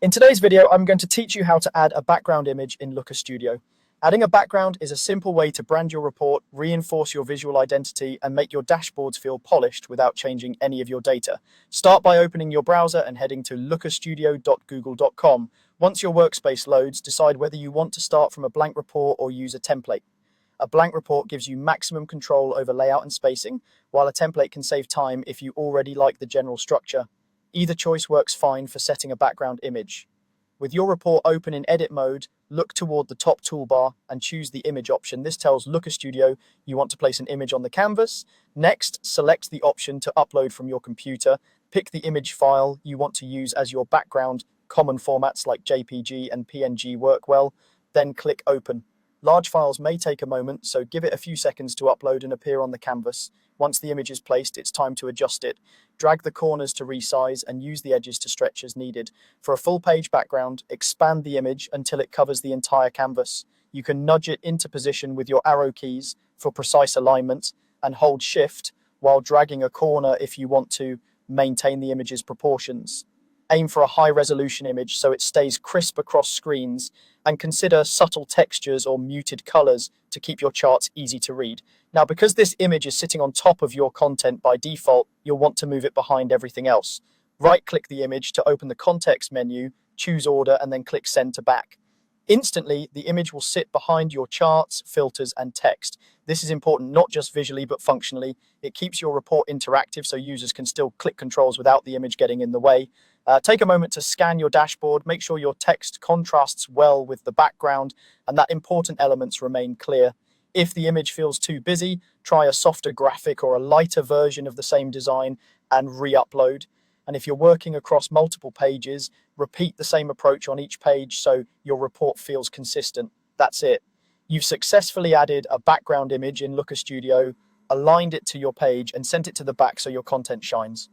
In today's video, I'm going to teach you how to add a background image in Looker Studio. Adding a background is a simple way to brand your report, reinforce your visual identity, and make your dashboards feel polished without changing any of your data. Start by opening your browser and heading to lookerstudio.google.com. Once your workspace loads, decide whether you want to start from a blank report or use a template. A blank report gives you maximum control over layout and spacing, while a template can save time if you already like the general structure. Either choice works fine for setting a background image. With your report open in edit mode, look toward the top toolbar and choose the image option. This tells Looker Studio you want to place an image on the canvas. Next, select the option to upload from your computer. Pick the image file you want to use as your background. Common formats like JPG and PNG work well. Then click Open. Large files may take a moment, so give it a few seconds to upload and appear on the canvas. Once the image is placed, it's time to adjust it. Drag the corners to resize and use the edges to stretch as needed. For a full page background, expand the image until it covers the entire canvas. You can nudge it into position with your arrow keys for precise alignment and hold Shift while dragging a corner if you want to maintain the image's proportions. Aim for a high-resolution image so it stays crisp across screens, and consider subtle textures or muted colors to keep your charts easy to read. Now, because this image is sitting on top of your content by default, you'll want to move it behind everything else. Right-click the image to open the context menu, choose Order, and then click Send to Back. Instantly, the image will sit behind your charts, filters, and text. This is important not just visually, but functionally. It keeps your report interactive so users can still click controls without the image getting in the way. Take a moment to scan your dashboard, make sure your text contrasts well with the background and that important elements remain clear. If the image feels too busy, try a softer graphic or a lighter version of the same design and re-upload. And if you're working across multiple pages, repeat the same approach on each page so your report feels consistent. That's it. You've successfully added a background image in Looker Studio, aligned it to your page, and sent it to the back so your content shines.